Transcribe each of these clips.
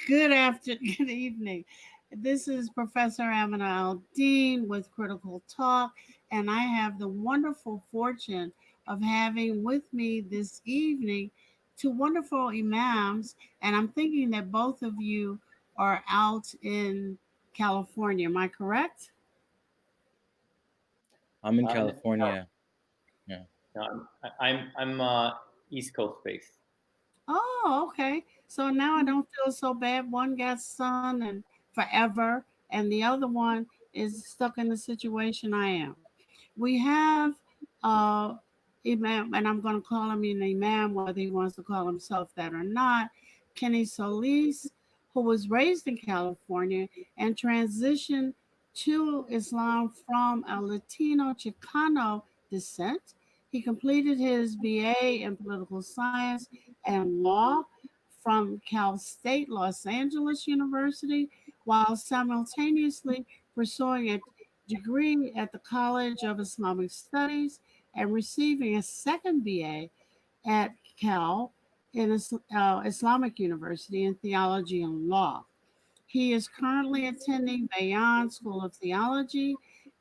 Good evening. This is Professor Amina Al-Din with Critical Talk, and I have the wonderful fortune of having with me this evening two wonderful imams, and I'm thinking that both of you are out in California. Am I correct? I'm in No, California. Yeah. I'm East Coast based. Oh, okay. So now I don't feel so bad. One got son and forever, and the other one is stuck in the situation I am. We have uh Imam, and I'm going to call him an Imam, whether he wants to call himself that or not, Kenny Solis, who was raised in California and transitioned to Islam from a Latino Chicano descent. He completed his BA in political science and law from Cal State Los Angeles University while simultaneously pursuing a degree at the College of Islamic Studies and receiving a second BA at Cal in Islamic University in theology and law. He is currently attending Bayan School of Theology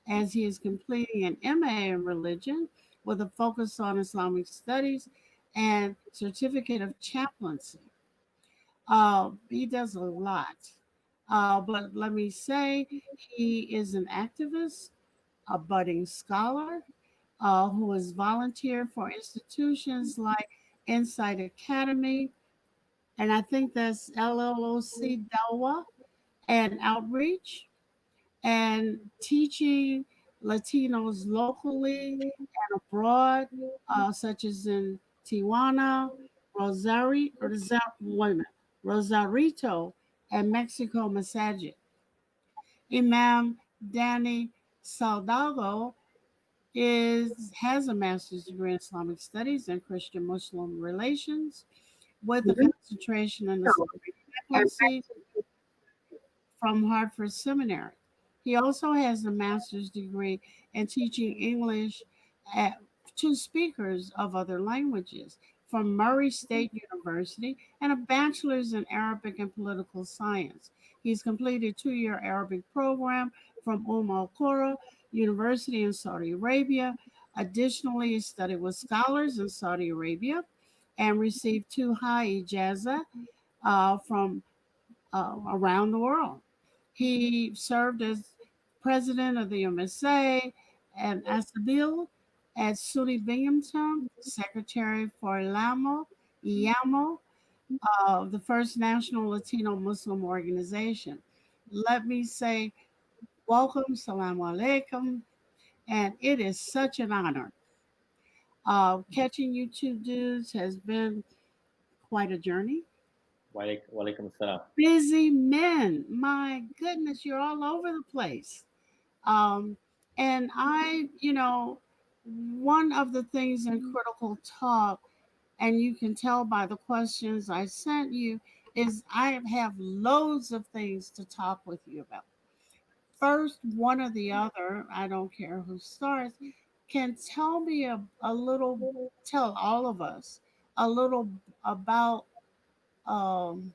as he is completing an MA in religion with a focus on Islamic studies and certificate of chaplaincy. He does a lot. But let me say, he is an activist, a budding scholar who has volunteered for institutions like Insight Academy, and I think that's LLOC Dawa, and outreach and teaching Latinos locally and abroad, such as in Tijuana, wait a minute, Rosarito, and Mexico Massaget. Imam Danny Saldago has a master's degree in Islamic Studies and Christian Muslim relations with a concentration in Islamic policy from Hartford Seminary. He also has a master's degree in teaching English at, to speakers of other languages from Murray State University and a bachelor's in Arabic and political science. He's completed a 2-year Arabic program from Al Qura University in Saudi Arabia. Additionally, he studied with scholars in Saudi Arabia and received 2 high ijazah from around the world. He served as president of the MSA and Asabil at SUNY Binghamton, secretary for IAMO, the first national Latino Muslim organization. Let me say, welcome, salam alaikum, and it is such an honor. Catching you two dudes has been quite a journey. Walaikum salam. Busy men, my goodness, you're all over the place. Um, and one of the things in critical talk, and you can tell by the questions I sent you, is I have loads of things to talk with you about. First, one or the other, I don't care who starts, can tell me tell all of us a little about, um,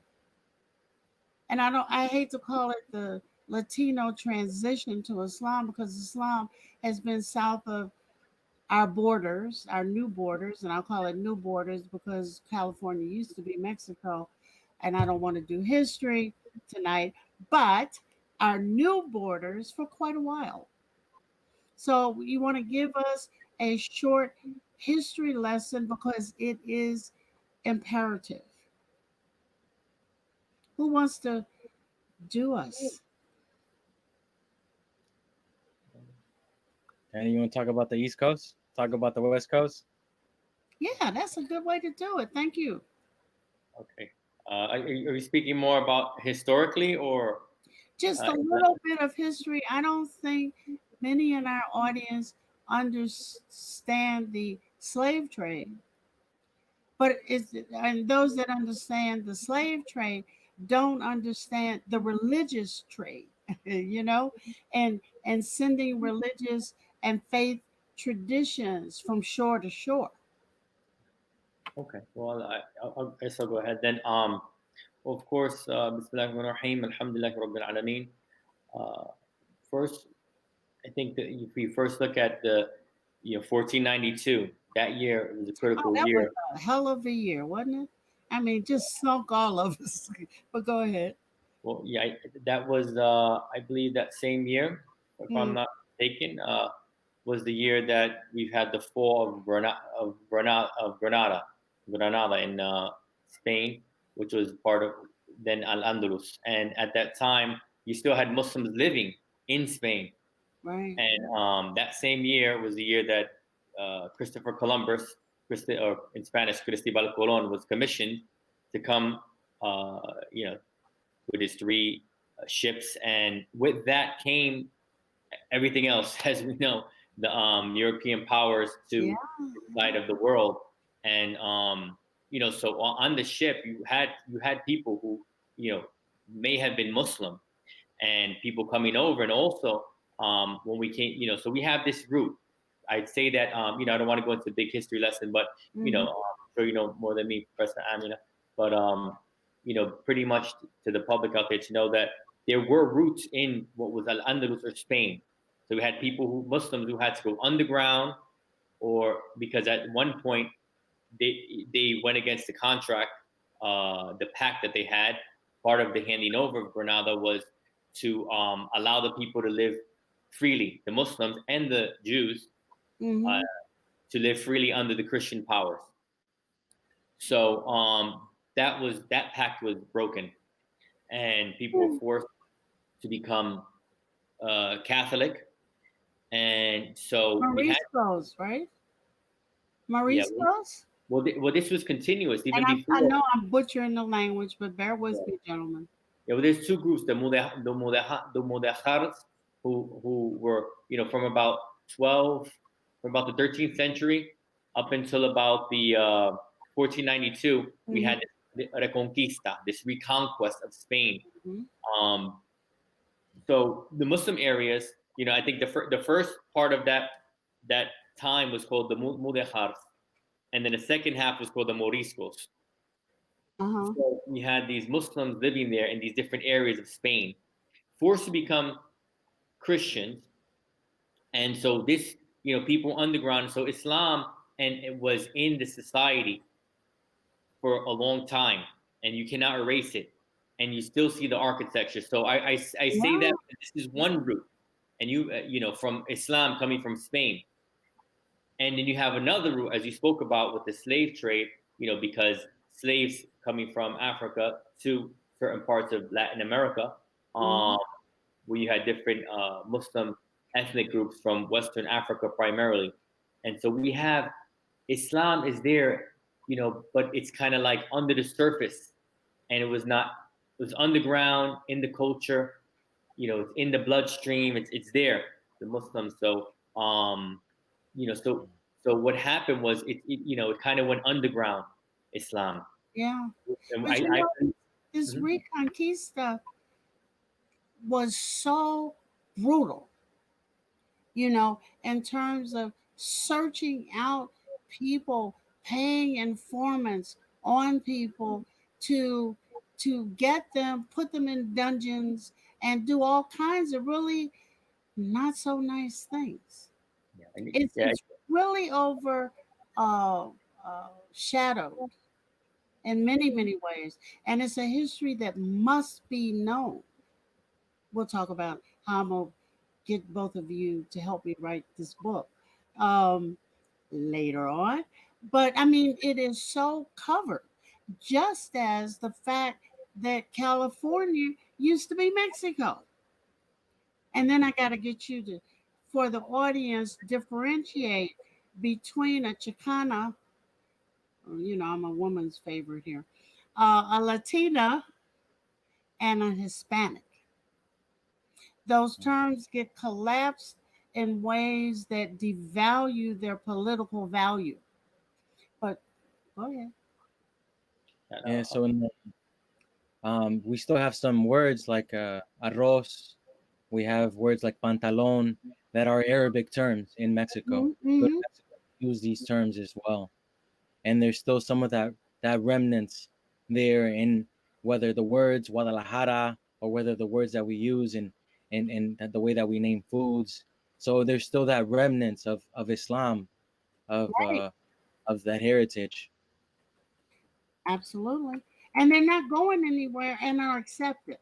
and I hate to call it the Latino transition to Islam because Islam has been south of our borders, our new borders, and I'll call it new borders because California used to be Mexico, and I don't want to do history tonight, but our new borders for quite a while. So you want to give us a short history lesson because it is imperative. Who wants to do us? And you want to talk about the East Coast? Talk about the West Coast? Yeah, that's a good way to do it. Thank you. Okay. Are you speaking more about historically or? Just a little bit of history. I don't think many in our audience understand the slave trade, but and those that understand the slave trade don't understand the religious trade, you know, and sending religious and faith traditions from shore to shore. Okay. Well, I guess I'll go ahead then. Of course, Bismillahirrahmanirrahim, Alhamdulillah Rabbil Alameen. Uh, First, I think that if we first look at the 1492, that year was a Oh, critical that was year. a hell of a year, wasn't it? I mean, just sunk all of us. But go ahead. Well, yeah, that was I believe that same year, if I'm Mm, not mistaken, was the year that we've had the fall of Granada in Spain, which was part of then Al Andalus. And at that time, you still had Muslims living in Spain. right. And that same year was the year that Christopher Columbus, or in Spanish, Cristobal Colon, was commissioned to come, with his three ships. And with that came everything else, as we know, the European powers Yeah. to the side of the world. And so on the ship, you had people who may have been Muslim, and people coming over, and also when we came, so we have this route. I'd say that I don't want to go into a big history lesson, but Hmm. I'm sure you know more than me, Professor Amina. But pretty much to the public out there to know that there were roots in what was Al Andalus or Spain. So we had Muslims who had to go underground, or because at one point they went against the contract, the pact that they had. Part of the handing over of Granada was to allow the people to live freely, the Muslims and the Jews, uh, Hmm. to live freely under the Christian powers. So that pact was broken, and people were forced to become Catholic. And so we had, Moriscos, right? yeah. Moriscos? Well, this was continuous And even I before. know I'm butchering the language, but bear with Yeah. me, gentlemen. Yeah, well, there's two groups: the Mudahars, who were from about 12, from about the 13th century up until about the 1492. We Hmm. had the Reconquista, this reconquest of Spain. Hmm. Um, so the Muslim areas, I think the first part of that time was called the Mudahars, and then the second half was called the Moriscos. Uh-huh. So we had these Muslims living there in these different areas of Spain, forced to become Christians. And so this, people underground, so Islam, and it was in the society for a long time, and you cannot erase it. And you still see the architecture. So I say Yeah. that this is one route, and from Islam coming from Spain. And then you have another route, as you spoke about, with the slave trade, because slaves coming from Africa to certain parts of Latin America, Hmm. um, where you had different Muslim ethnic groups from Western Africa primarily. And so we have Islam is there, but it's kind of like under the surface. And it was underground in the culture, it's in the bloodstream, it's there, the Muslims. So, so what happened was it kind of went underground, Islam. Yeah. And But you know, this Mhm. Reconquista was so brutal, in terms of searching out people, paying informants on people to get them, put them in dungeons, and do all kinds of really not so nice things. Yeah, It's really over uh, shadowed in many ways, and it's a history that must be known. We'll talk about how I'm gonna get both of you to help me write this book um, later on. But I mean, it is so covered, just as the fact that California used to be Mexico. And then I got to get you to, for the audience, differentiate between a Chicana, I'm a woman's favorite here, a Latina, and a Hispanic. Those terms get collapsed in ways that devalue their political value. But go ahead. Yeah. So we still have some words like arroz. We have words like pantalon that are Arabic terms in Mexico. Go to Mm-hmm. Mexico, use these terms as well. And there's still some of that remnants there whether the words Guadalajara or whether the words that we use in the way that we name foods. So there's still that remnants of Islam, of Right. uh, of that heritage. Absolutely. And they're not going anywhere and are accepted.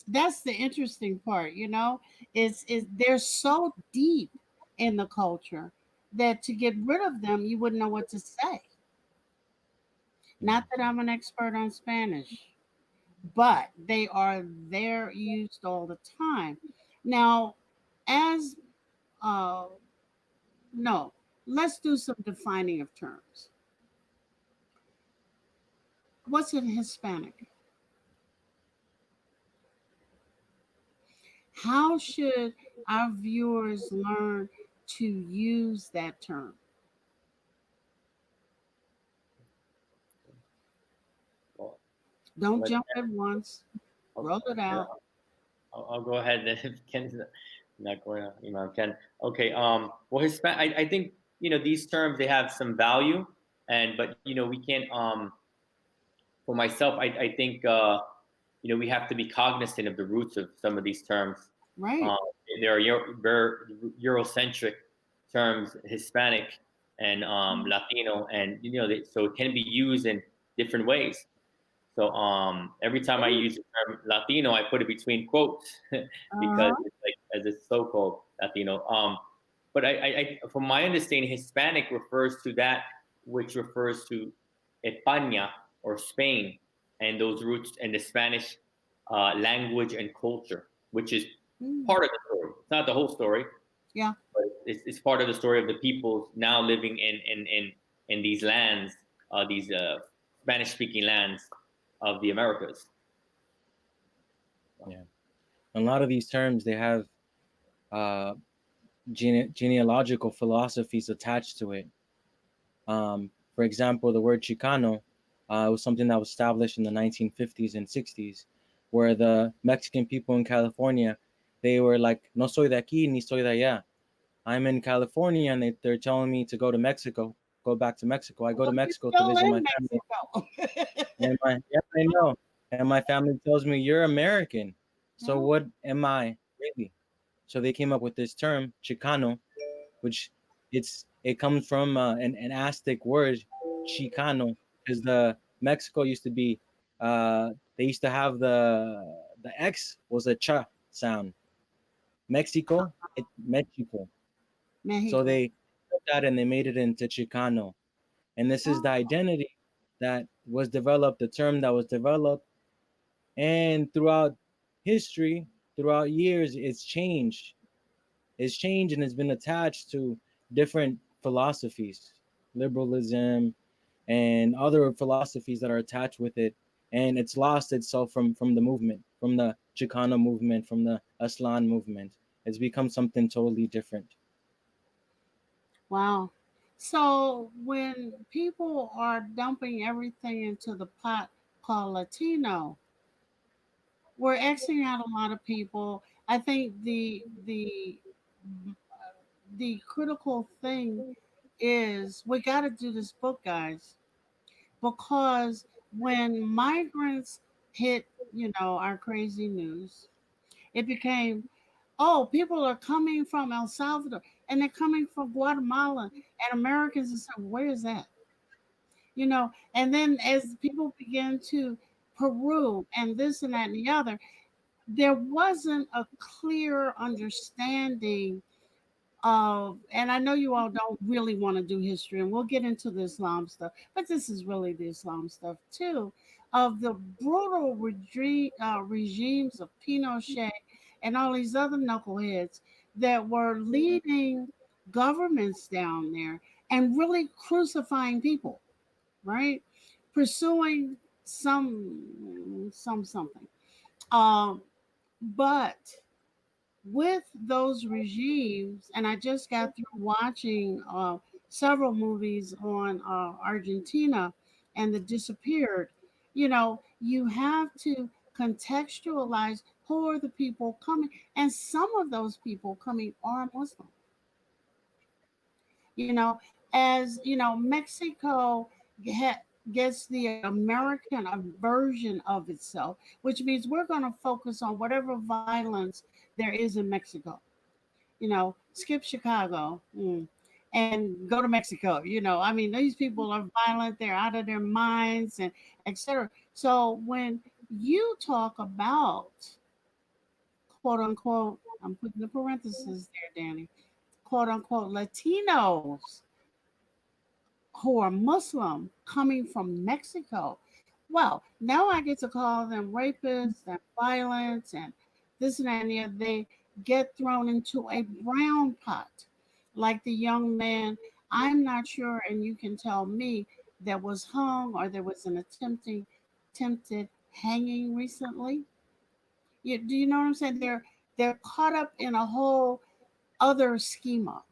That's the interesting part, is they're so deep in the culture that to get rid of them, you wouldn't know what to say. Not that I'm an expert on Spanish, but they are there used all the time. Now, as uh, no, let's do some defining of terms. What's in Hispanic? How should our viewers learn to use that term? Well, Don't let jump at once. I'll, Roll it sure, out. I'll go ahead then if Ken's not going to, Ken. Okay. Well, I think these terms they have some value, and but we can't. For myself, I think we have to be cognizant of the roots of some of these terms. Right. Um, there are Eurocentric terms, Hispanic and Latino, and so it can be used in different ways. So every time I use the term Latino, I put it between quotes because Uh-huh. it's like as a so-called Latino. But from my understanding, Hispanic refers to that which refers to España or Spain and those roots and the Spanish language and culture, which is Mm. part of the story. It's not the whole story, Yeah. but it's part of the story of the people now living in these lands, these Spanish-speaking lands of the Americas. Yeah, a lot of these terms they have uh, genealogical philosophies attached to it. For example, the word Chicano was something that was established in the 1950s and 60s, where the Mexican people in California, they were like, no soy de aquí ni soy de allá. I'm in California and they're telling me to go to Mexico, go back to Mexico. I go to Well, you're Mexico to still visit in my family. Mexico. And yeah, I know. And my family tells me, you're American. So Yeah. what am I really? So they came up with this term, Chicano, which it comes from an Aztec word, Chicano, because the Mexico used to be they used to have the X was a cha sound. Mexico, Mexico. So Mexico. they took that and they made it into Chicano. And this is the Oh, identity that was developed, the term that was developed, and throughout history, throughout years, it's changed. It's changed and it's been attached to different philosophies, liberalism, and other philosophies that are attached with it. And it's lost itself from the movement, from the Chicano movement, from the Aslan movement. It's become something totally different. wow. So when people are dumping everything into the pot called Latino, we're Xing out a lot of people. I think the critical thing is we got to do this book, guys, because when migrants hit, our crazy news, it became, oh, people are coming from El Salvador and they're coming from Guatemala, and Americans are saying, where is that? And then as people began to Peru and this and that and the other, there wasn't a clear understanding and I know you all don't really want to do history, and we'll get into the Islam stuff, but this is really the Islam stuff too, of the brutal regimes of Pinochet and all these other knuckleheads that were leading governments down there and really crucifying people, right? Pursuing something. Um, but with those regimes, and I just got through watching several movies on Argentina and the disappeared. You have to contextualize who are the people coming, and some of those people coming are Muslim. You know, as Mexico gets the American version of itself, which means we're going to focus on whatever violence there is in Mexico. Skip Chicago, and go to Mexico. I mean, these people are violent, they're out of their minds, and etc. So when you talk about quote unquote, I'm putting the parentheses there, Danny, quote unquote Latinos who are Muslim coming from Mexico. Well, now I get to call them rapists and violence and this and that and the other. They get thrown into a brown pot, like the young man. I'm not sure, and you can tell me, that was hung or there was an attempted hanging recently. Do you know what I'm saying? They're caught up in a whole other schema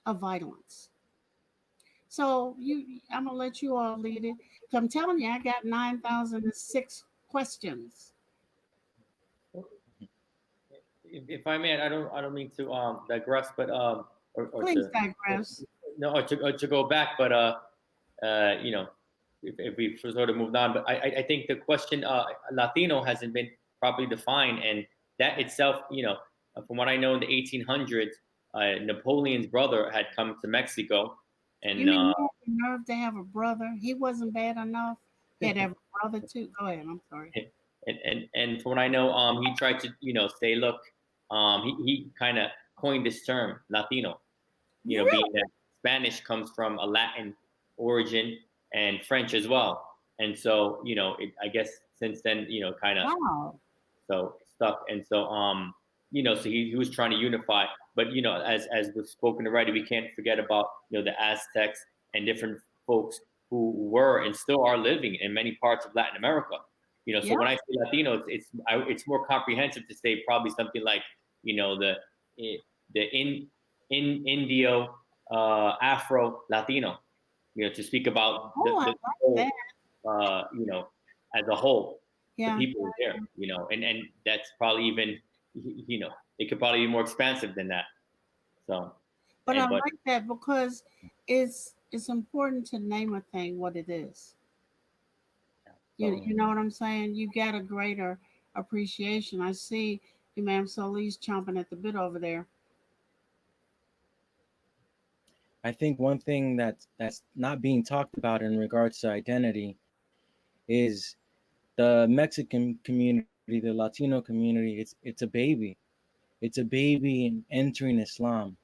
of violence. So I'm gonna let you all lead it. 'Cause I'm telling you, I got 9,006 questions. If I may, I don't mean to digress, but or Please to digress. no, or to go back, but you know, if we sort of moved on, but I think the question Latino hasn't been properly defined, and that itself, from what I know in the 1800s, Napoleon's brother had come to Mexico, You and mean he had the nerve to have a brother? He wasn't bad enough. He had to have a brother too. Go ahead. I'm sorry. and from what I know, he tried to say, look, he kind of coined this term Latino, being Really? that Spanish comes from a Latin origin and French as well. And so, I guess since then, kind of Wow. so stuck. And so, so he was trying to unify. But as was spoken already, we can't forget about the Aztecs and different folks who were and still are living in many parts of Latin America. So Yeah. when I say Latino, it's more comprehensive to say probably something like the in Indio Afro Latino. To speak about Oh, I the like whole, that. as a whole, the Yeah. people there, and that's probably even, it could probably be more expansive than that. So, But I and but like that because it's important to name a thing what it is. so You know what I'm saying? You get a greater appreciation. I see Imam Salih's chomping at the bit over there. I think one thing that's not being talked about in regards to identity is the Mexican community, the Latino community. It's a baby. It's a baby in entering Islam.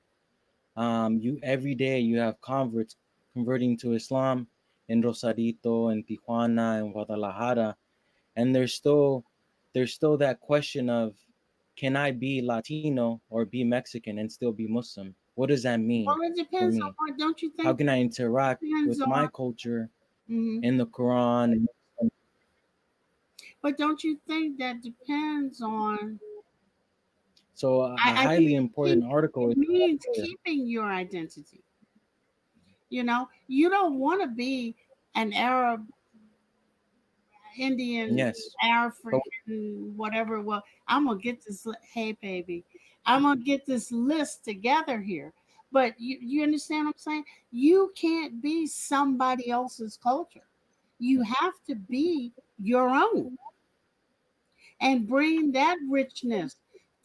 You every day you have converts converting to Islam in Rosarito and Tijuana and Guadalajara, and there's still that question of, can I be Latino or be Mexican and still be Muslim? What does that mean Well, it for depends on me? what. Don't you How think can I interact it depends with on? my culture Mhm. in the Quran? But don't you think that depends on? So a I think highly important article it is means here. keeping your identity. You don't want to be an Arab, Indian, Yes, but African, whatever. Well, I'm gonna get this. Hey, baby, I'm gonna get this list together here. But you understand what I'm saying? You can't be somebody else's culture. You have to be your own and bring that richness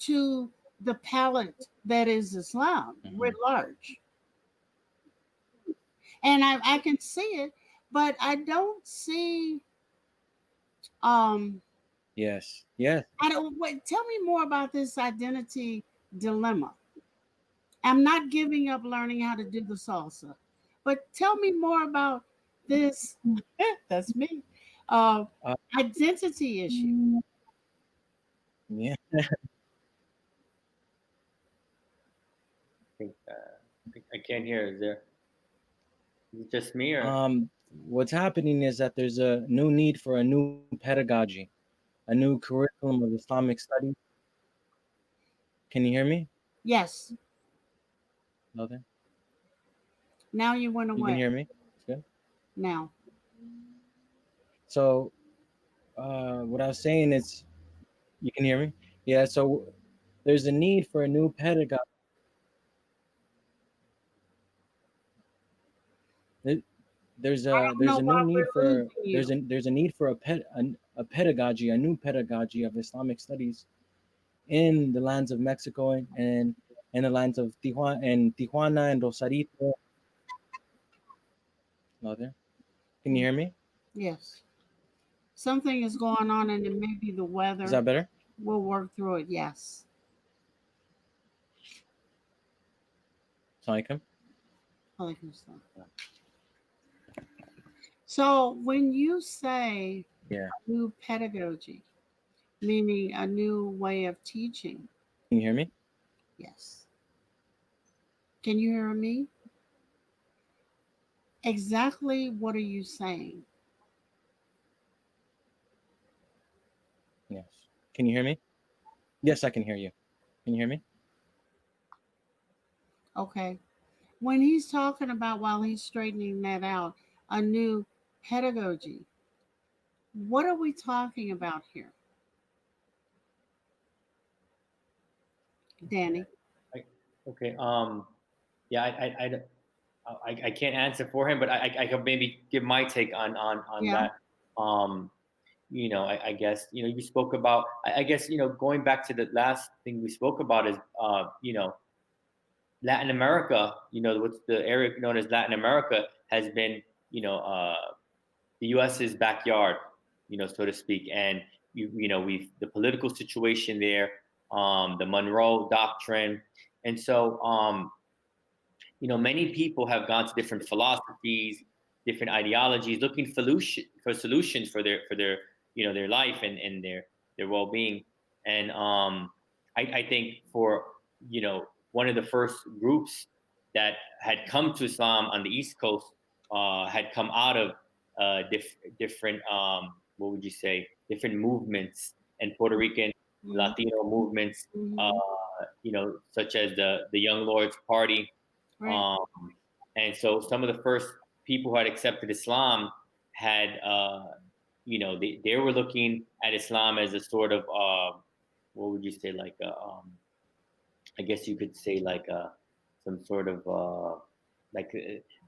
to the palette that is Islam writ mhm, large. And I can see it, but I don't see. Um, yes. I don't wait. Tell me more about this identity dilemma. I'm not giving up learning how to do the salsa, but tell me more about this. That's me. Uh, Uh, Identity issue. yeah. I think I can't hear. Is it just me or? What's happening is that there's a new need for a new pedagogy, a new curriculum of Islamic studies. Can you hear me? Yes. Okay. Now you went You can away. hear me? It's good. Now. So, what I was saying is, you can hear me? Yeah. So, there's a need for a new pedagogy. I don't there's know a why new need we're losing for you. there's a need for a pedagogy, a new pedagogy of Islamic studies in the lands of Mexico and the lands of Tijuana and Rosarito. No, there. Can you hear me? Yes. Something is going on, and it may be the Is weather. that better? We'll work through it. Yes. Assalamualaikum. Alaikum salam. So when you say Yeah. new pedagogy, meaning a new way of teaching, Can you hear me? yes. Can you hear me? Exactly what are you saying? Yes. Can you hear me? Yes, I can hear you. Can you hear me? Okay. When he's talking about, while he's straightening that out, a new pedagogy, what are we talking about here, Danny? I, okay. Yeah. I can't answer for him, but I could maybe give my take on Yeah. that. Um, I guess you spoke about. I guess going back to the last thing we spoke about is Latin America. What's the area known as Latin America has been the U.S.'s backyard, so to speak, and we've the political situation there, the Monroe Doctrine, and so many people have gone to different philosophies, different ideologies, looking for solutions for their their life and their well being. And I think for one of the first groups that had come to Islam on the East Coast had come out of different what would you say different movements and Puerto Rican Mm-hmm. Latino movements, Mm-hmm. such as the Young Lords Party, Right. um, and so some of the first people who had accepted Islam had, they were looking at Islam as a sort of, what would you say, like, I guess you could say like some sort of like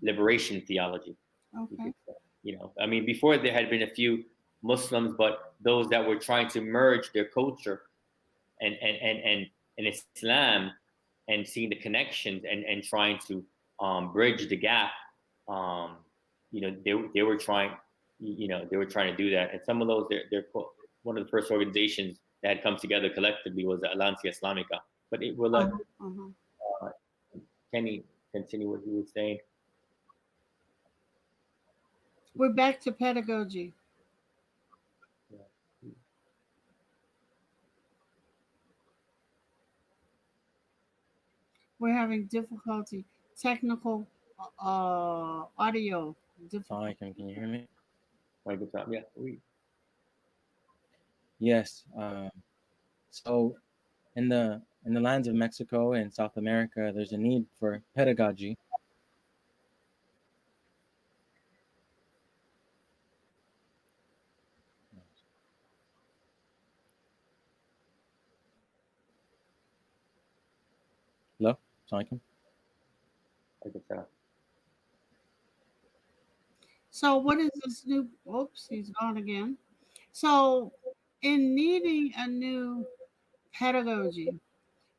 liberation theology. You Okay. could say. I mean, before there had been a few Muslims, but those that were trying to merge their culture and Islam and seeing the connections and trying to bridge the gap. Um, they were trying, they were trying to do that. And some of those, one of the first organizations that had come together collectively was the Alianza Islamica. But it will let Uh-huh. Uh-huh. uh, Kenny continue what he was saying. We're back to pedagogy. Yeah. We're having difficulty, technical audio difficulty. Assalamualaikum. Can you hear me? Like the time. Yeah. Yes. So in the lands of Mexico and South America, there's a need for pedagogy. Hello? Assalamualaikum. Like the time. So, what is this new? Oops, he's gone again. So, in needing a new pedagogy,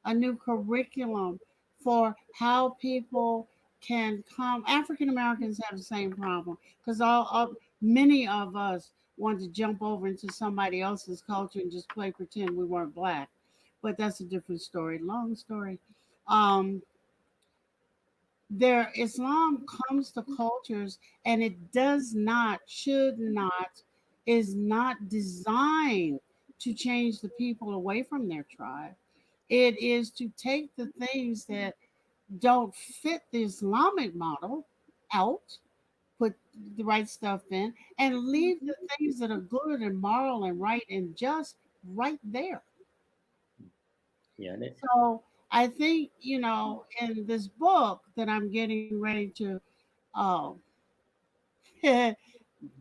a new curriculum for how people can come, African Americans have the same problem because many of us want to jump over into somebody else's culture and just play pretend we weren't black. But that's a different story, long story. Um, their Islam comes to cultures and it does not, should not, is not designed to change the people away from their tribe. It is to take the things that don't fit the Islamic model out, put the right stuff in, and leave the things that are good and moral and right and just right there. Yeah. So I think, in this book that I'm getting ready to uh,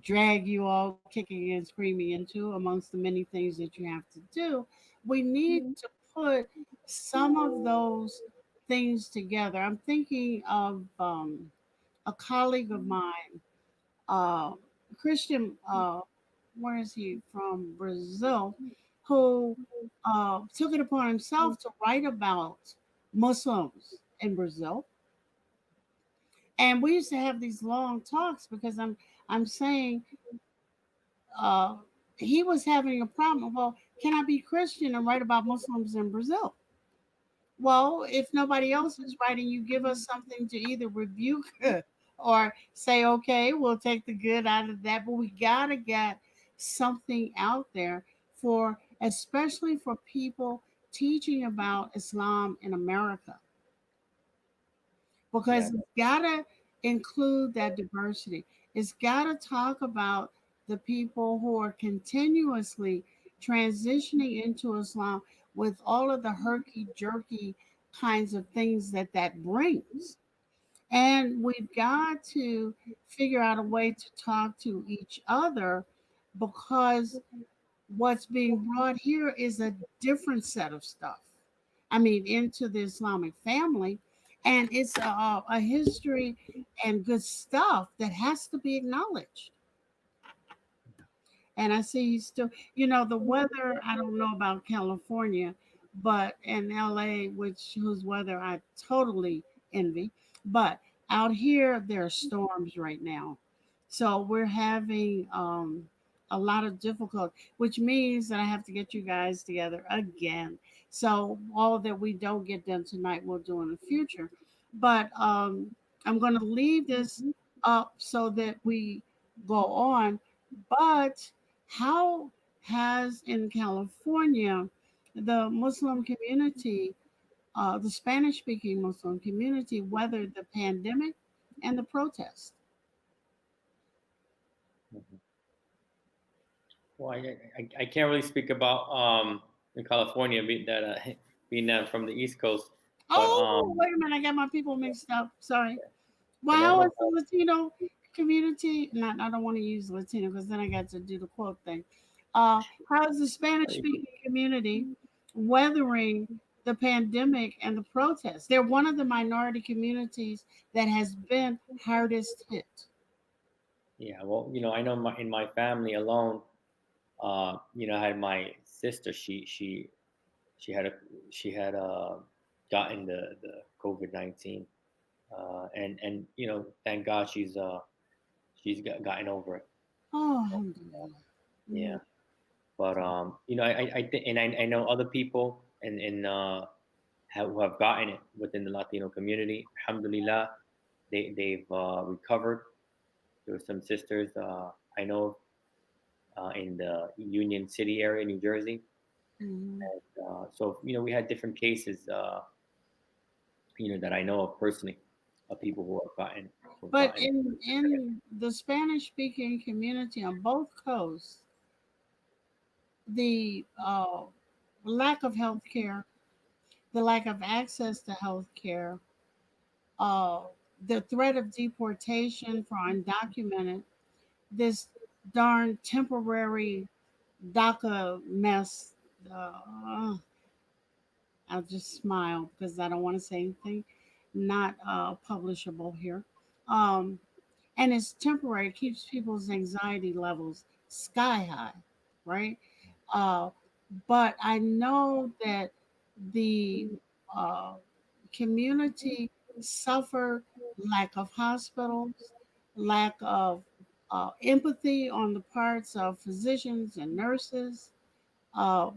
drag you all kicking and screaming into, amongst the many things that you have to do, we need to put some of those things together. I'm thinking of a colleague of mine. uh, Christian, where is he from? Brazil, who took it upon himself to write about Muslims in Brazil. And we used to have these long talks because I'm saying uh, he was having a problem. Well, can I be Christian and write about Muslims in Brazil? Well, if nobody else is writing, you give us something to either rebuke or say, okay, we'll take the good out of that. But we gotta get something out there for, especially for people teaching about Islam in America, because Yeah, it's gotta include that diversity. It's gotta talk about the people who are continuously transitioning into Islam with all of the herky jerky kinds of things that that brings. And we've got to figure out a way to talk to each other, because what's being brought here is a different set of stuff. I mean, into the Islamic family. And it's a history and good stuff that has to be acknowledged. And I see he's still, the weather, I don't know about California, but in LA, whose weather I totally envy. But out here, there are storms right now. So we're having a lot of difficulty, which means that I have to get you guys together again. So all that we don't get done tonight, we'll do in the future. But I'm going to leave this up so that we go on. But how has in California the Muslim community, the Spanish speaking Muslim community, weathered the pandemic and the protest? mhm. Well, I can't really speak about in California being that being from the East Coast, but Oh, wait a minute, I got my people mixed up. Sorry. Well, no, how no is the Latino community? Not, I don't want to use Latino because then I got to do the quote thing. How is the Spanish problem. speaking community weathering the pandemic and the protests? They're one of the minority communities that has been hardest hit. Yeah, well, I know in my family alone, I had my sister. She had a she had gotten the COVID-19, and thank God she's gotten over it. Oh, alhamdulillah. Yeah, Mm, but I think, and I know other people who have gotten it within the Latino community. Alhamdulillah, they've recovered. There were some sisters I know in the Union City area, New Jersey. mm. So we had different cases, that I know of personally, of people who have But gotten. in the Spanish speaking community on both coasts, the lack of health care, the lack of access to health care, uh, the threat of deportation for undocumented, this darn temporary DACA mess. Uh, I'll just smile because I don't want to say anything not publishable here. Um, and it's temporary. It keeps people's anxiety levels sky high, right? Uh, but I know that the uh, community suffered lack of hospitals, lack of empathy on the parts of physicians and nurses,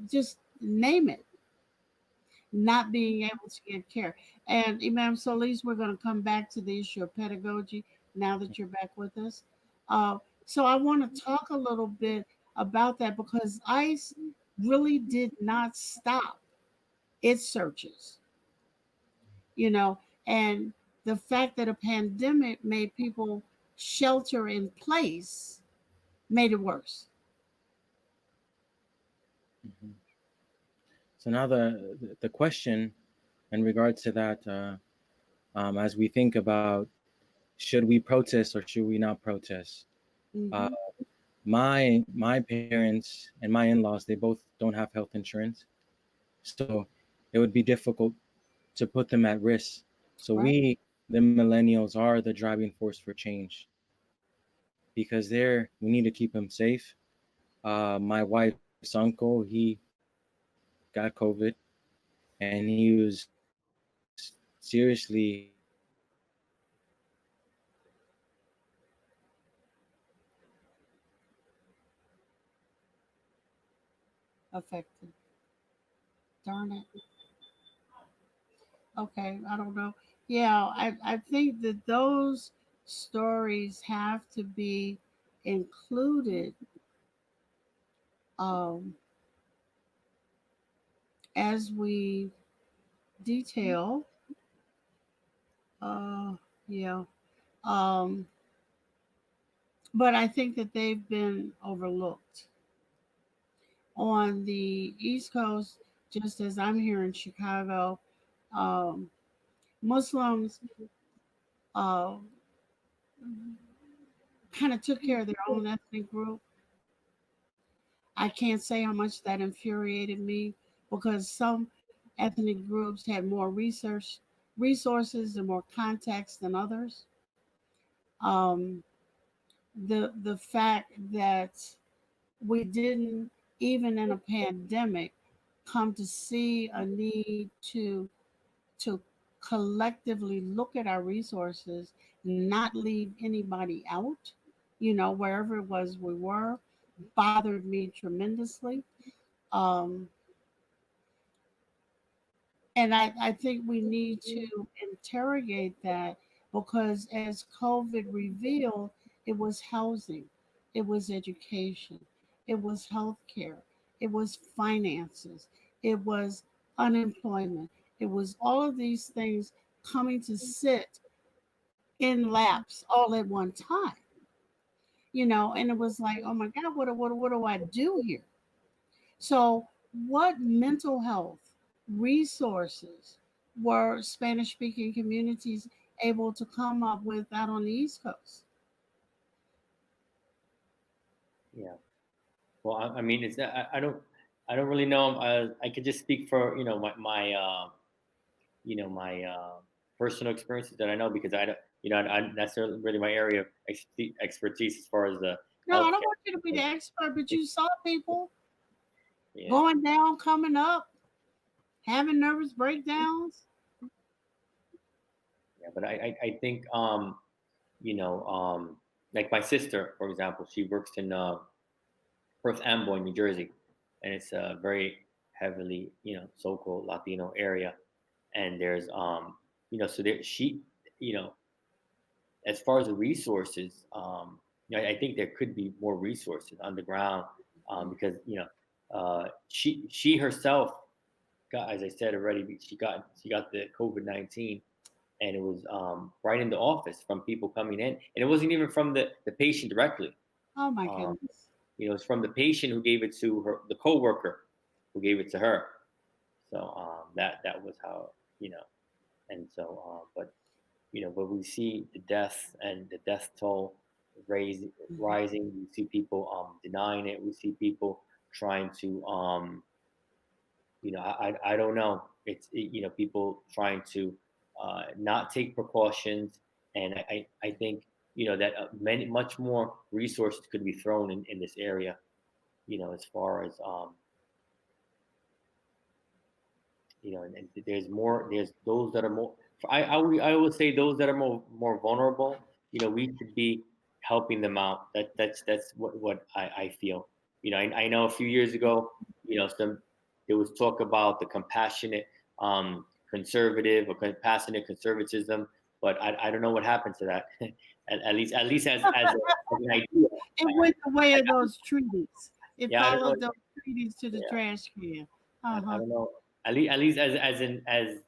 just name it, not being able to get care. And Imam Solis, we're going to come back to the issue of pedagogy now that you're back with us. So I want to talk a little bit about that because ICE really did not stop its searches, you know, and the fact that a pandemic made people shelter in place made it worse. Mhm. So now the question in regards to that, as we think about should we protest or should we not protest? Uh, Hmm. my parents and my in-laws, they both don't have health insurance, so it would be difficult to put them at risk. So Right. we, the millennials, are the driving force for change because there we need to keep him safe. My wife's uncle, he got COVID, and he was seriously affected. Darn it. Okay, I don't know. Yeah, I think that those stories have to be included um, as we detail. Uh, yeah. Um, but I think that they've been overlooked on the East Coast, just as I'm here in Chicago. Um, Muslims uh, kind of took care of their own ethnic group. I can't say how much that infuriated me because some ethnic groups had more resources and more context than others. Um, the fact that we didn't, even in a pandemic, come to see a need to collectively look at our resources, not leave anybody out, wherever it was we were, bothered me tremendously. Um, and I think we need to interrogate that because, as COVID revealed, it was housing, it was education, it was healthcare, it was finances, it was unemployment, it was all of these things coming to sit in laps all at one time, and it was like, oh my God, what do I do here? So, what mental health resources were Spanish speaking communities able to come up with out on the East Coast? Yeah. Well, I mean, it's I don't really know. I could just speak for my personal experiences that I know because I don't that's not really my area of expertise as far as the No, I don't healthcare. want you to be the expert, but you saw people Yeah, going down, coming up, having nervous breakdowns. yeah, but I think like my sister, for example, she works in Perth Amboy, New Jersey, and it's a very heavily so-called Latino area, and there's so there she you know as far as the resources, I think there could be more resources on the ground because she herself got, as I said already, she got the COVID-19, and it was right in the office from people coming in, and it wasn't even from the patient directly. Oh my Um, goodness. it's from the patient who gave it to her, the coworker who gave it to her. So that was how and so but we see the death and the death toll raise, Mhm. rising. We see people denying it. We see people trying to I don't know. People trying to not take precautions, and I think that many much more resources could be thrown in this area. As far as and there's those that are more. I would say those that are more vulnerable. We should be helping them out. That's what I feel. I know a few years ago, there was talk about the compassionate conservative or compassionate conservatism, but I don't know what happened to that. at least as an idea. It went the way of those treaties. It Yeah, I don't know. followed those treaties to the Yeah, trash can. I Uh-huh. don't know. At least as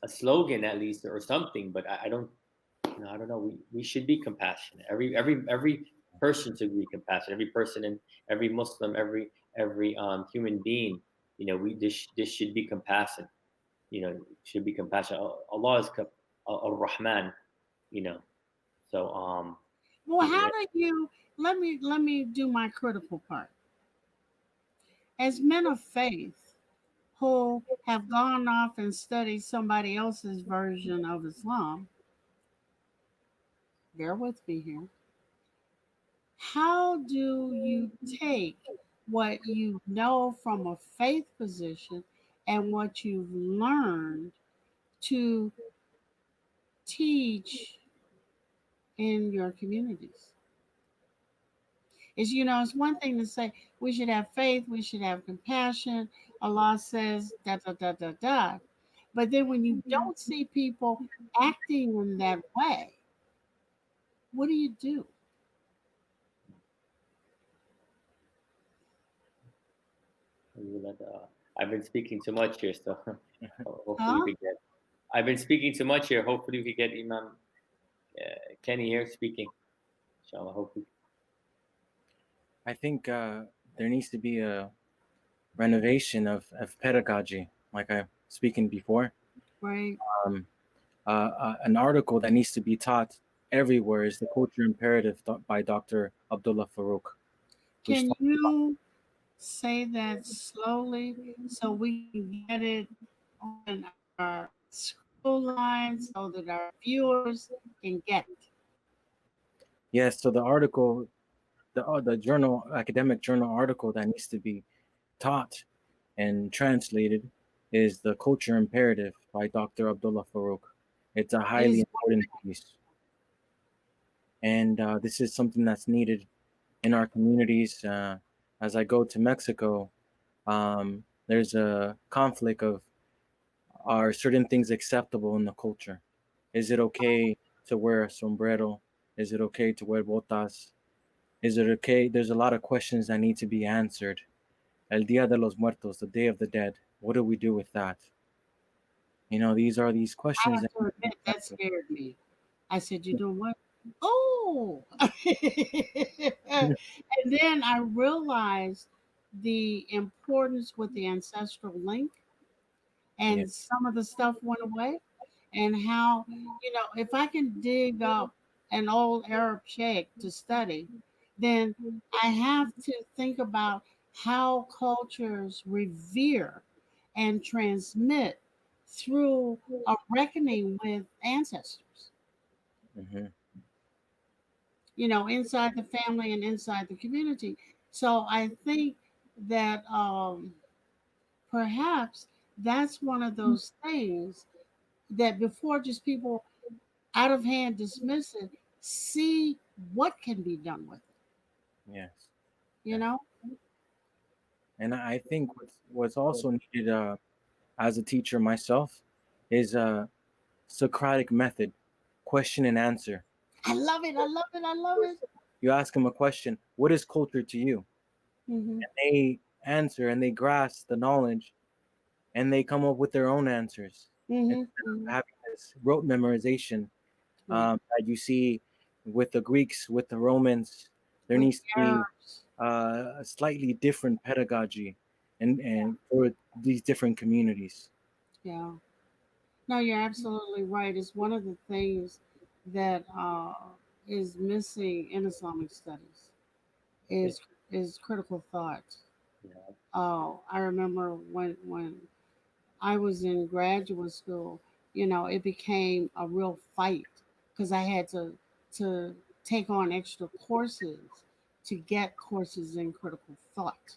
a slogan, at least, or something. But I don't. I don't know. We should be compassionate. Every person should be compassionate. Every person and every Muslim, every human being. We this should be compassion. Should be compassionate. Allah is Rahman. You know. So Well, how yeah, do you let me do my critical part. As men of faith who have gone off and studied somebody else's version of Islam, bear with me here. how do you take what you know from a faith position and what you've learned to teach in your communities? Is, it's one thing to say we should have faith, we should have compassion. Allah says da da da da da. But then when you don't see people acting in that way, what do you do? I've been speaking too much here, so hopefully Huh? we get. I've been speaking too much here. Hopefully we get Imam Kenny here speaking. Inshallah, hopefully. I think there needs to be a renovation of pedagogy, like I was speaking before. Right. Um, an article that needs to be taught everywhere is The Culture Imperative by Dr. Abdullah Farouk, which Can talks about, you say that slowly so we can get it on our scroll line so that our viewers can get it? yes, so the article, the journal, academic journal article that needs to be taught and translated is The Culture Imperative by Dr. Abdullah Farouk. It's a highly Is important piece. And this is something that's needed in our communities. As I go to Mexico, there's a conflict of, are certain things acceptable in the culture? Is it okay to wear a sombrero? Is it okay to wear botas? Is it okay? There's a lot of questions that need to be answered. El Dia de los Muertos, the Day of the Dead. What do we do with that? These are these I questions have that to need to be admit that answered. scared me. I said, "You doing what?" Oh, and then I realized the importance with the ancestral link, Yeah. and some of the stuff went away. And how, if I can dig up an old Arab sheikh to study, then I have to think about how cultures revere and transmit through a reckoning with ancestors, Hmm. inside the family and inside the community. So I think that perhaps that's one of those things that before just people out of hand dismiss it, see what can be done with it, Yes. you Yes. know? And I think what's also needed as a teacher myself is a Socratic method, question and answer. I love it. I love it. I love it. You ask them a question, what is culture to you? Mm-hmm. They answer and they grasp the knowledge and they come up with their own answers Mm-hmm. instead of Mm-hmm. having this rote memorization Right. that you see with the Greeks, with the Romans. There With needs to the be Arabs. a slightly different pedagogy and for these different communities. Yeah. No, you're absolutely right. It's one of the things that is missing in Islamic studies It, is critical thought. yeah. Oh, I remember when I was in graduate school, it became a real fight because I had to take on extra courses to get courses in critical thought,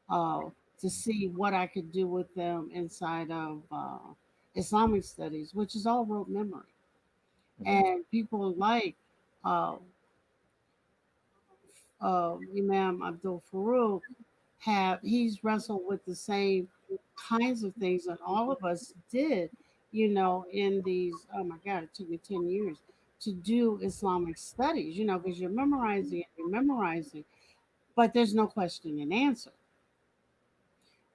uh, to see what I could do with them inside of Islamic studies, which is all rote memory. Mhm. And people like uh, Imam Abdul Farouk he's wrestled with the same kinds of things that all of us did, in these, oh my God, it took me 10 years to do Islamic studies, because you're memorizing, but there's no question and answer.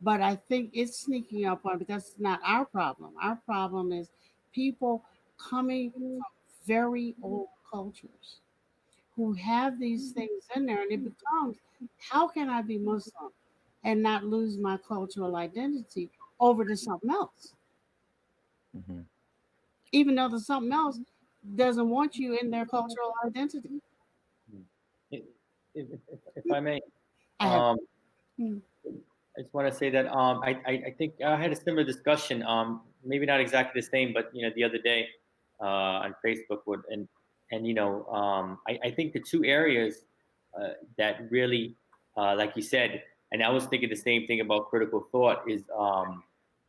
But I think it's sneaking up on, but that's not our problem. Our problem is people coming from very old cultures who have these things in there, and it becomes, how can I be Muslim and not lose my cultural identity over to something else, Mhm. even though the something else doesn't want you in their cultural identity. Mm. If, if I may, I have. um, Hmm. I just want to say that I think I had a similar discussion, maybe not exactly the same, but the other day on Facebook, and And I think the two areas that really, like you said, and I was thinking the same thing about critical thought is,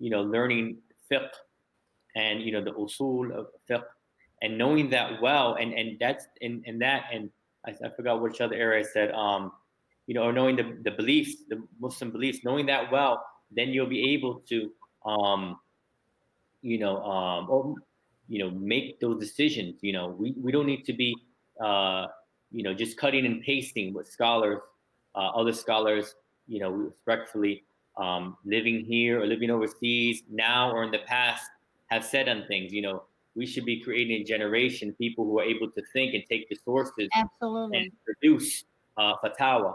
learning fiqh and the usul of fiqh and knowing that well, and that's and that and I forgot which other area I said, or knowing the beliefs, the Muslim beliefs, knowing that well, then you'll be able to um, or make those decisions. We don't need to be just cutting and pasting what scholars, other scholars, respectfully, living here or living overseas now or in the past have said on things. We should be creating a generation, people who are able to think and take the sources and Absolutely. produce fatwa,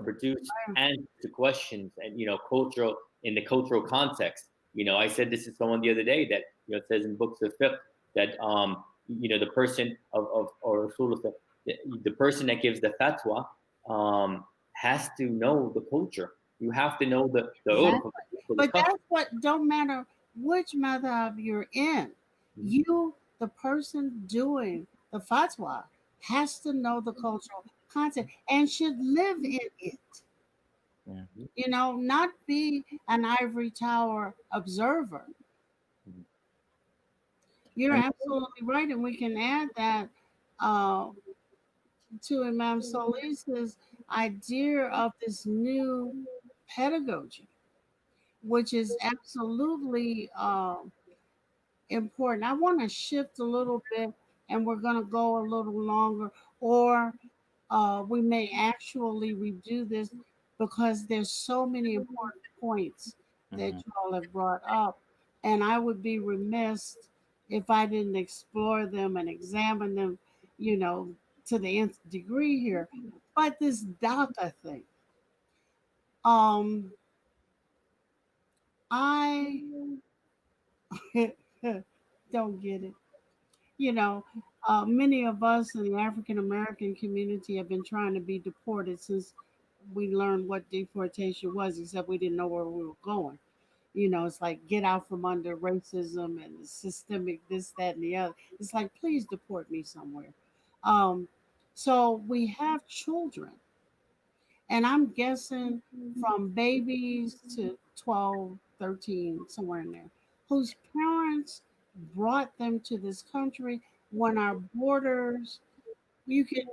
produce Right. answers to questions, and cultural in the cultural context. I said this to someone the other day that it says in books of fiqh that the person of or Rasul of fiqh, the person that gives the fatwa has to know the culture. You have to know the urf, Exactly. the But custom. that's what don't matter which madhab you're in. You, the person doing the fatwa, has to know the cultural content and should live in it. Yeah. Not be an ivory tower observer. You're And absolutely right, and we can add that uh, to Imam Solis's idea of this new pedagogy, which is absolutely important. I want to shift a little bit, and we're going to go a little longer, or we may actually redo this because there's so many important points that mhm. you all have brought up, and I would be remiss if I didn't explore them and examine them, you know, to the nth degree here. But this DACA thing, um, I don't get it. you know, many of us in the African American community have been trying to be deported since we learned what deportation was, except we didn't know where we were going. It's like get out from under racism and the systemic this, that, and the other. It's like, please deport me somewhere. Um, so we have children, and I'm guessing from babies to 12, 13, somewhere in there, whose parents brought them to this country when our borders, you could,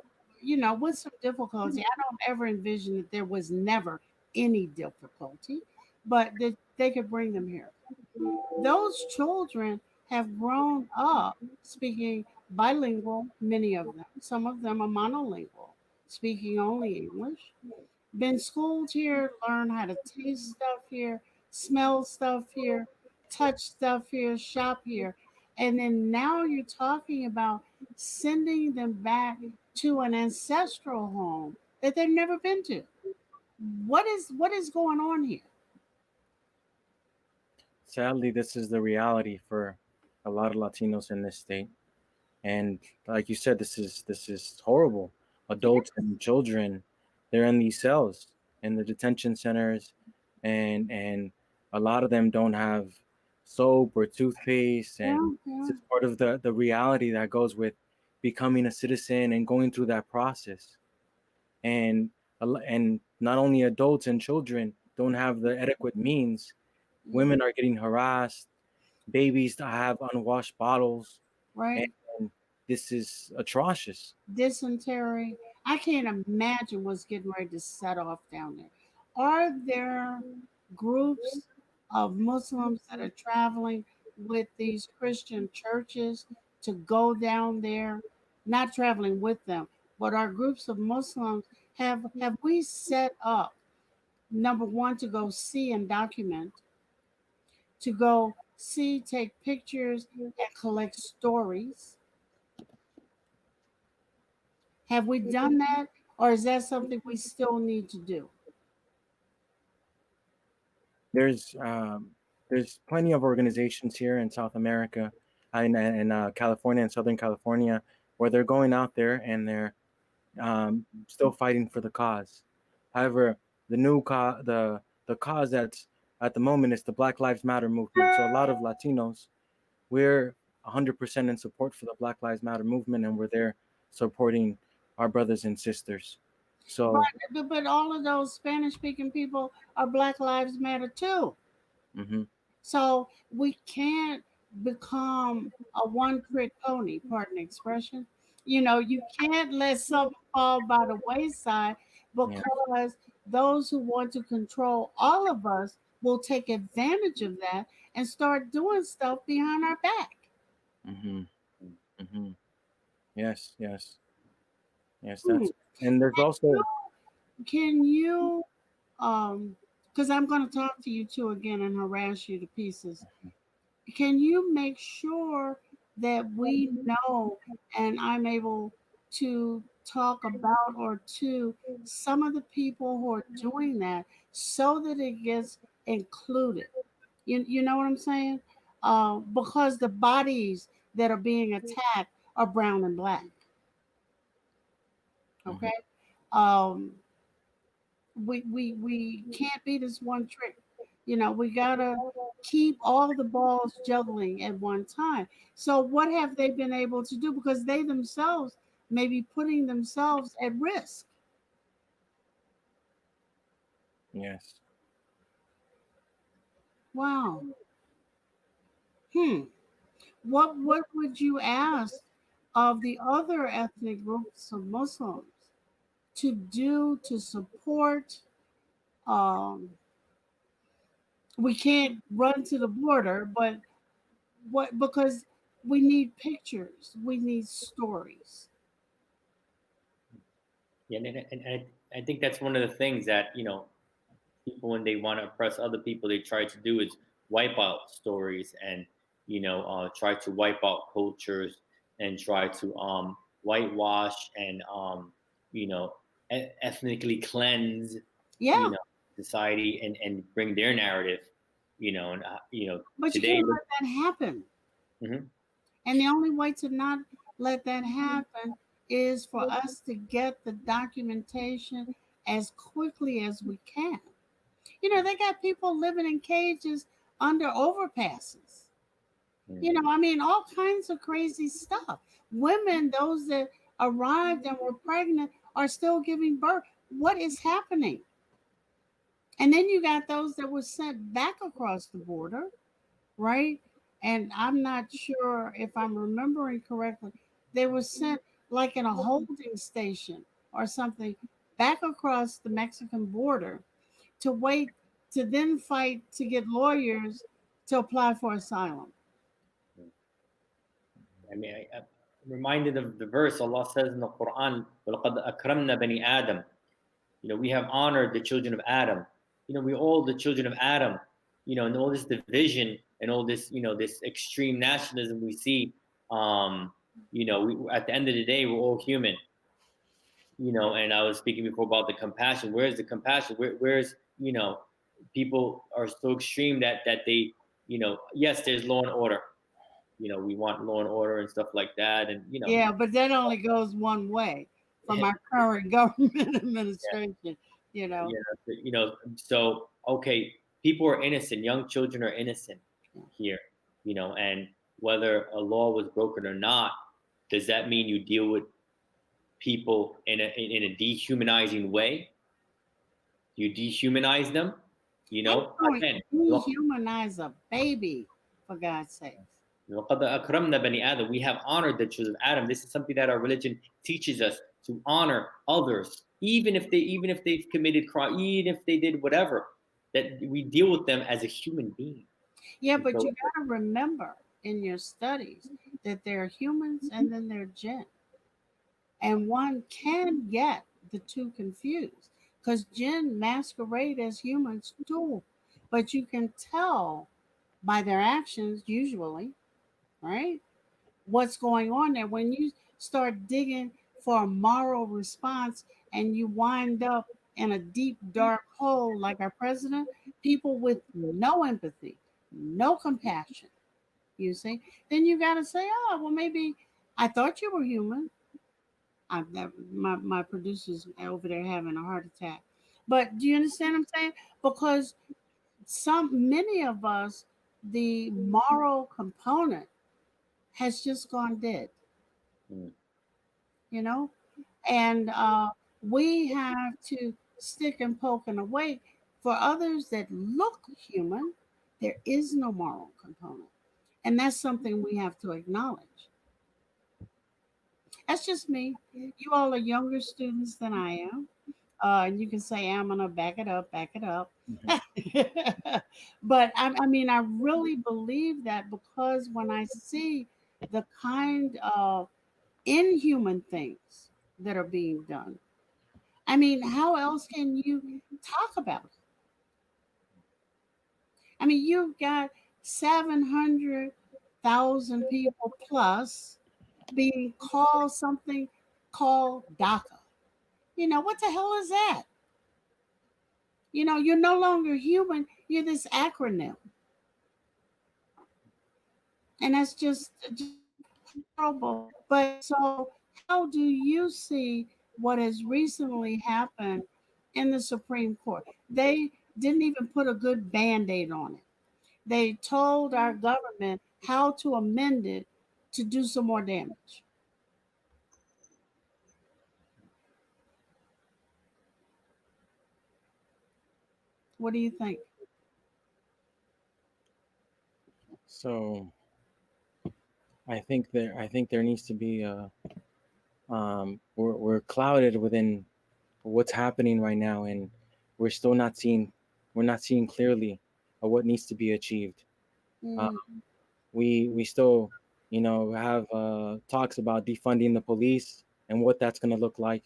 with some difficulty. I don't ever envision that there was never any difficulty, but that they could bring them here. Those children have grown up speaking bilingual, many of them. Some of them are monolingual, speaking only English, been schooled here, learn how to taste stuff here, smell stuff here, touch stuff here, shop here. And then now you're talking about sending them back to an ancestral home that they've never been to. What is going on here? Sadly, this is the reality for a lot of Latinos in this state. And like you said, this is horrible. Adults and children, they're in these cells in the detention centers, and a lot of them don't have soap or toothpaste, and Yeah, this yeah, is part of the reality that goes with becoming a citizen and going through that process. And not only adults and children don't have the adequate means, yeah. women are getting harassed, babies that have unwashed bottles, Right. and this is atrocious. Dysentery. I can't imagine what's getting ready to set off down there. Are there groups of Muslims that are traveling with these Christian churches to go down there? Not traveling with them, but are groups of Muslims have we set up number one to go see and document, to go see, take pictures, and collect stories? Have we done that, or is that something we still need to do? There's there's plenty of organizations here in South America, in California and Southern California, where they're going out there and they're still fighting for the cause. However, the cause that's at the moment is the Black Lives Matter movement. So a lot of Latinos, we're 100% in support for the Black Lives Matter movement, and we're there supporting our brothers and sisters. So, But all of those Spanish speaking people are Black Lives Matter too. mhm, So we can't become a one trick pony, pardon the expression. You know, you can't let something fall by the wayside yeah, because those who want to control all of us will take advantage of that and start doing stuff behind our back. mhm, mhm, yes, yes, yes. Hmm. That's and there's also Can you because I'm going to talk to you too again and harass you to pieces. Can you make sure that we know and I'm able to talk about or to some of the people who are doing that so that it gets included? You know what I'm saying? Because the bodies that are being attacked are brown and black. mhm, Okay. We can't be this one trick. You know, we gotta keep all the balls juggling at one time. So what have they been able to do? Because they themselves may be putting themselves at risk. yes. Wow. Hmm. What would you ask of the other ethnic groups of Muslims to do to support um we can't run to the border, but what because we need pictures, we need stories. Yeah, and I think that's one of the things that people, when they want to oppress other people, they try to do is wipe out stories and try to wipe out cultures and try to whitewash and you know ethnically cleanse you Yeah, know society and bring their narrative, and but you today. can't let that happen. Mhm. And the only way to not let that happen is for us to get the documentation as quickly as we can. You know, they got people living in cages under overpasses. You know, I mean, all kinds of crazy stuff. Women, those that arrived and were pregnant, are still giving birth. What is happening? And then you got those that were sent back across the border, right? And I'm not sure if I'm remembering correctly. They were sent like in a holding station or something back across the Mexican border to wait to then fight to get lawyers to apply for asylum. I mean, I'm reminded of the verse Allah says in the Quran, وَلَقَدْ أَكْرَمْنَا بَنِي آدَمَ. We have honored the children of Adam. We all the children of Adam. And all this division and all this, this extreme nationalism we see. At the end of the day, we're all human. And I was speaking before about the compassion. Where's the compassion? Where's people are so extreme that they, yes, there's law and order. We want law and order and stuff like that, and Yeah, but that only goes one way from our current government yeah, administration, you know. So okay, people are innocent, young children are innocent here, and whether a law was broken or not, does that mean you deal with people in a dehumanizing way? You dehumanize them, And going again. dehumanize a baby, for God's sakes. We have honored the children of Adam. This is something that our religion teaches us, to honor others, even if they've committed crime, even if they did whatever, that we deal with them as a human being. Yeah, And but so, you got to remember in your studies that there are humans and then there are jinn. And one can get the two confused because jinn masquerade as humans too. But you can tell by their actions, usually, right? What's going on there. When you start digging for a moral response and you wind up in a deep, dark hole like our president, people with no empathy, no compassion, you see, then you got to say, oh, well, maybe I thought you were human. My producer's over there having a heart attack. But do you understand what I'm saying? Because many of us, the moral component has just gone dead, Mm. you know? And we have to stick and poke and away. For others that look human, there is no moral component. And that's something we have to acknowledge. That's just me. You all are younger students than I am. And you can say, I'm going to back it up, back it up. Mhm. But I mean, I really believe that because when I see the kind of inhuman things that are being done, I mean, how else can you talk about it? I mean, you've got 700,000 people plus being called something called DACA. You know, what the hell is that? You know, you're no longer human, you're this acronym. And that's just horrible. But so, how do you see what has recently happened in the Supreme Court? They didn't even put a good band aid on it. They told our government how to amend it to do some more damage. What do you think? So I think there needs to be we're clouded within what's happening right now, and we're still not seeing we're not seeing clearly what needs to be achieved. Uh, Mm, we still, have talks about defunding the police and what that's going to look like,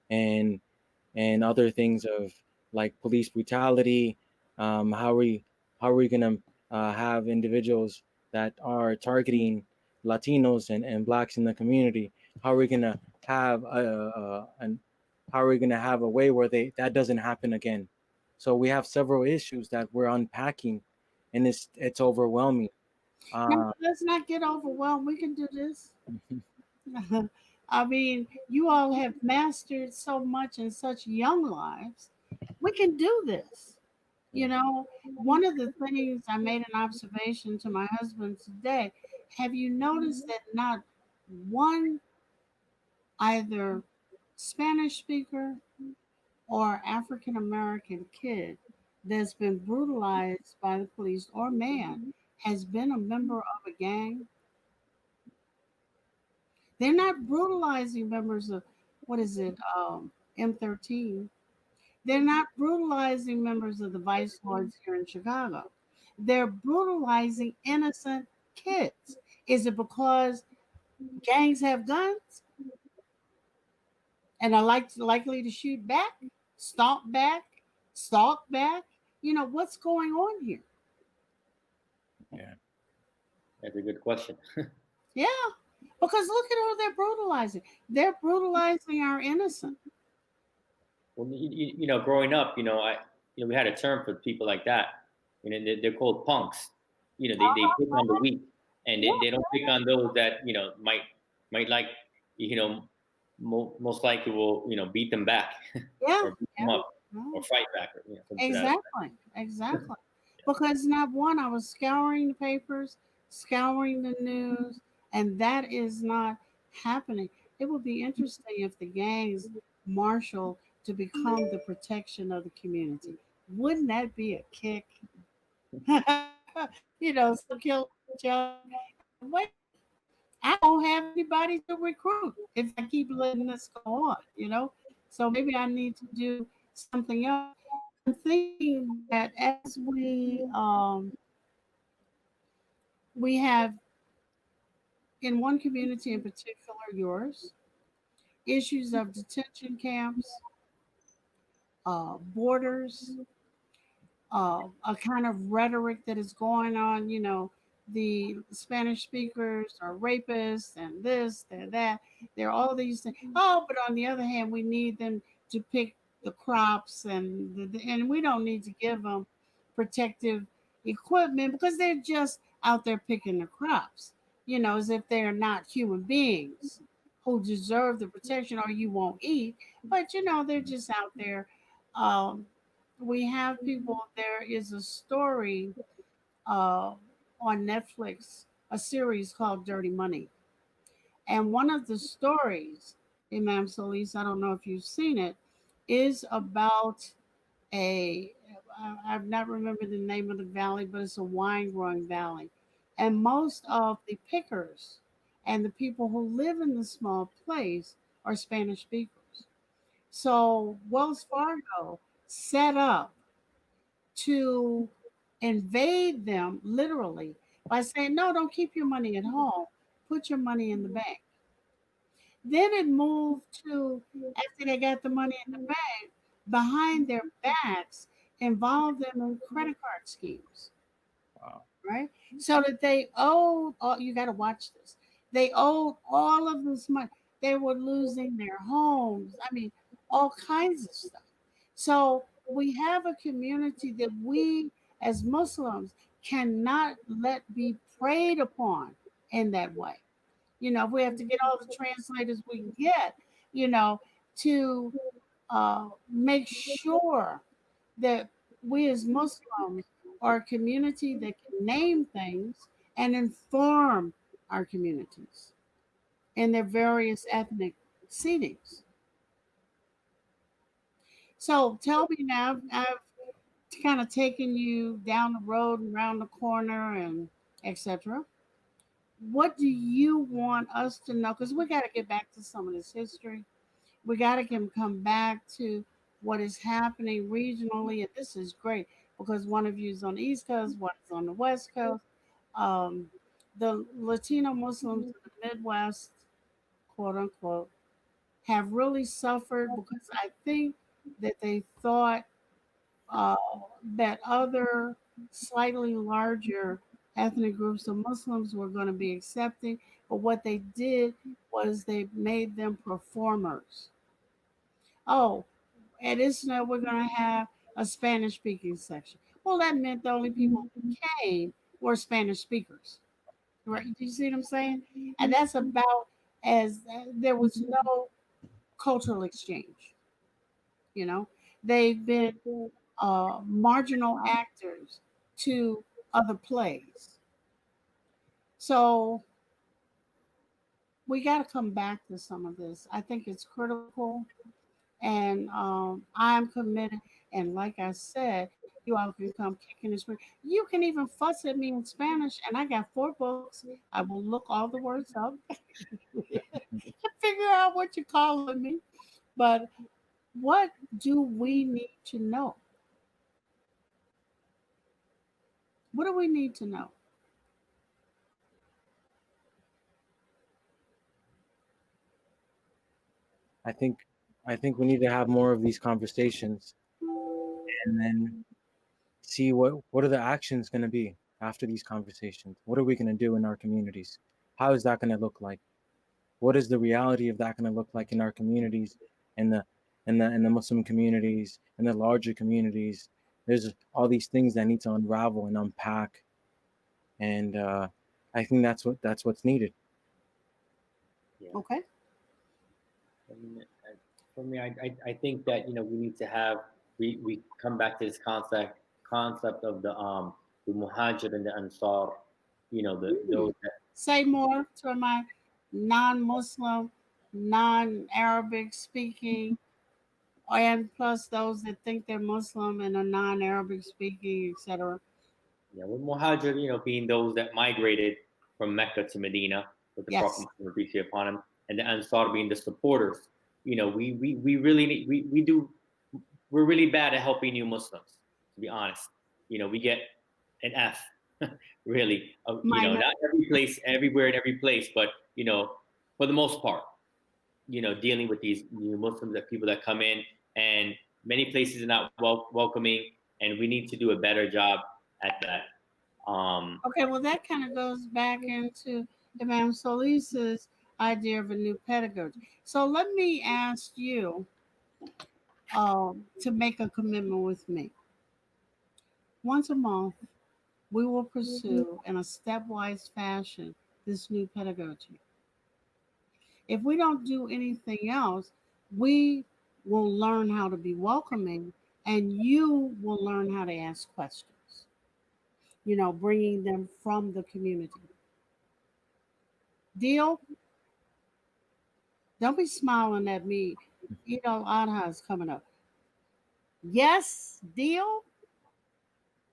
and other things of like police brutality. How are we gonna have individuals that are targeting Latinos and blacks in the community? How are we gonna have an how are we gonna have a way where that doesn't happen again? So we have several issues that we're unpacking, and it's overwhelming. no, Uh, let's not get overwhelmed. We can do this. I mean, you all have mastered so much in such young lives. We can do this. You know, one of the things I made an observation to my husband today, have you noticed that not one either Spanish speaker or African American kid that's been brutalized by the police or man has been a member of a gang? They're not brutalizing members of, what is it, M13. They're not brutalizing members of the Vice Lords here in Chicago. They're brutalizing innocent kids. Is it because gangs have guns and are likely to shoot back, stomp back, stalk back? You know, what's going on here? yeah, That's a good question. Yeah, because look at who they're brutalizing. They're brutalizing our innocent. Well, growing up, we had a term for people like that. They're called punks. They pick on the weak, and Yeah, they don't pick on those that might like, you know, most likely will beat them back yeah, or beat them yeah. up or No. fight back or something to that effect. Exactly, exactly. Because not one, I was scouring the papers, scouring the news, and that is not happening. It would be interesting if the gangs marshal to become the protection of the community. Wouldn't that be a kick? You know, so kill each other. And wait, I won't have anybody to recruit if I keep letting this go on, you know? So maybe I need to do something else. I'm thinking that as we have in one community in particular, yours, issues of detention camps, borders, a kind of rhetoric that is going on. You know, the Spanish speakers are rapists and this, and that. There are all these things. Oh, but on the other hand, we need them to pick the crops, and and we don't need to give them protective equipment because they're just out there picking the crops. You know, as if they're not human beings who deserve the protection or you won't eat. But you know, they're just out there. Um, we have people. There is a story uh, on Netflix a series called Dirty Money. And one of the stories, Imam Solis, I don't know if you've seen it, is about a I've not remembered the name of the valley, but it's a wine growing valley. And most of the pickers and the people who live in the small place are Spanish speakers. So Wells Fargo set up to invade them literally by saying, no, don't keep your money at home, put your money in the bank. Then it moved to, after they got the money in the bank, behind their backs, involve them in credit card schemes, Wow. right? So that they owed, oh, you got to watch this. They owed all of this money. They were losing their homes. I mean, all kinds of stuff. So we have a community that we as Muslims cannot let be preyed upon in that way. If we have to get all the translators we can get, you know, to make sure that we as Muslims are a community that can name things and inform our communities in their various ethnic seatings. So tell me now, I've kind of taken you down the road and around the corner and etc. What do you want us to know? Because we got to get back to some of this history. We got to come back to what is happening regionally. And this is great because one of you is on the East Coast, one is on the West Coast. Um, the Latino Muslims in the Midwest, quote unquote, have really suffered because I think that they thought uh, that other slightly larger ethnic groups of Muslims were going to be accepting. But what they did was they made them performers. Oh, at ISNA, we're going to have a Spanish speaking section. Well, that meant the only people who came were Spanish speakers. Right? Do you see what I'm saying? And that's about as there was no cultural exchange. You know, they've been marginal actors to other plays. So we got to come back to some of this. I think it's critical, and I'm committed. And like I said, you all can come kicking and screaming. You can even fuss at me in Spanish, and I got 4 books. I will look all the words up, figure out what you're calling me. But what do we need to know? What do we need to know? I think I think we need to have more of these conversations and then see what are the actions going to be after these conversations. What are we going to do in our communities? How is that going to look like? What is the reality of that going to look like in our communities, and the Muslim communities and the larger communities? There's all these things that need to unravel and unpack, and I think that's what's needed. Yeah. Okay. For me, I think that we need to have we come back to this concept of the muhajir and the ansar. Those that Say more to my non-Muslim, non-Arabic speaking, and plus those that think they're Muslim and are non-Arabic speaking, etc. with muhajir, being those that migrated from Mecca to Medina with the Prophet Yes. Muhammad peace be upon him, and the ansar being the supporters. We really need we do we're really bad at helping new Muslims. To be honest, we get an F, really. Minor. Not every place, everywhere, in every place, but for the most part, dealing with these new Muslims, that people that come in, and many places are not welcoming, and we need to do a better job at that. Okay, well, that kind of goes back into Imam Solis's idea of a new pedagogy. So let me ask you to make a commitment with me. Once a month, we will pursue in a stepwise fashion this new pedagogy. If we don't do anything else, we will learn how to be welcoming and you will learn how to ask questions, bringing them from the community. Deal? Don't be smiling at me. You know, Adha is coming up. Yes, deal?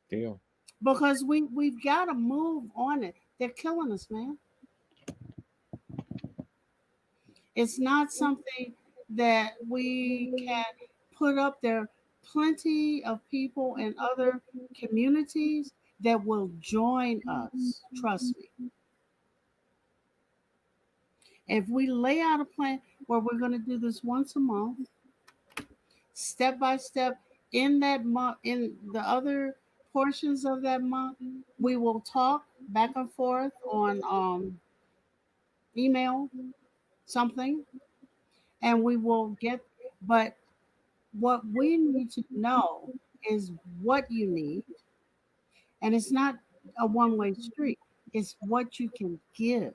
Deal. Because we've got to move on it. They're killing us, man. It's not something that we can put up there. Plenty of people in other communities that will join us. Trust me. If we lay out a plan where we're going to do this once a month, step by step, in that month, in the other portions of that month, we will talk back and forth on email, something, and we will get. But what we need to know is what you need, and it's not a one-way street. It's what you can give.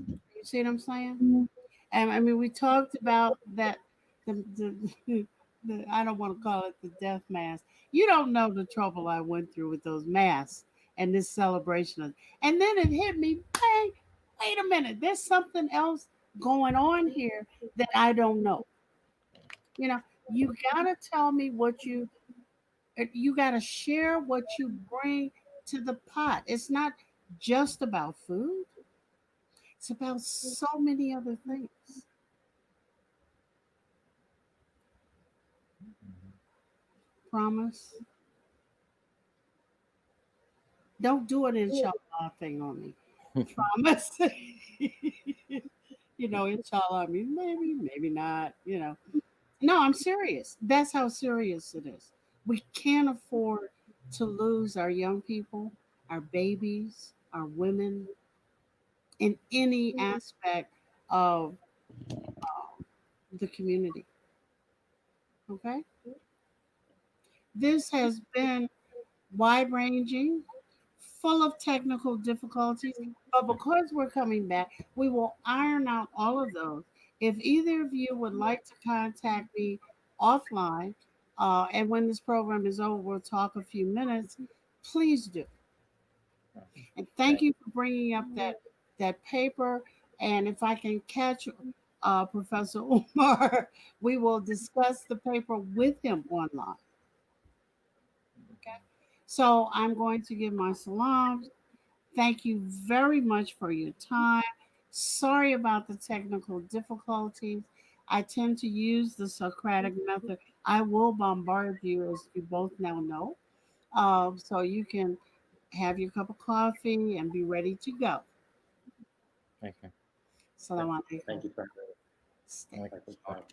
You see what I'm saying? And I mean, we talked about that. The I don't want to call it the death mask. You don't know the trouble I went through with those masks and this celebration. And then it hit me. Bang! Wait a minute. There's something else going on here that I don't know. You know, you gotta tell me what you got to share what you bring to the pot. It's not just about food, it's about so many other things. Promise. Don't do an inshallah thing on me. Promise. You know, inshallah, I mean, maybe, maybe not, you know. No, I'm serious. That's how serious it is. We can't afford to lose our young people, our babies, our women, in any aspect of the community. Okay? This has been wide ranging, full of technical difficulties, but because we're coming back, we will iron out all of those. If either of you would like to contact me offline, and when this program is over, we'll talk a few minutes, please do. And thank Thank you for bringing up that paper. And if I can catch Professor Umar, we will discuss the paper with him online. Okay. So I'm going to give my salams. Thank you very much for your time. Sorry about the technical difficulties. I tend to use the Socratic method. I will bombard you, as you both now know, so you can have your cup of coffee and be ready to go. Thank you. Salam thank alaikum. you for Stay. Alaikum having salam. me.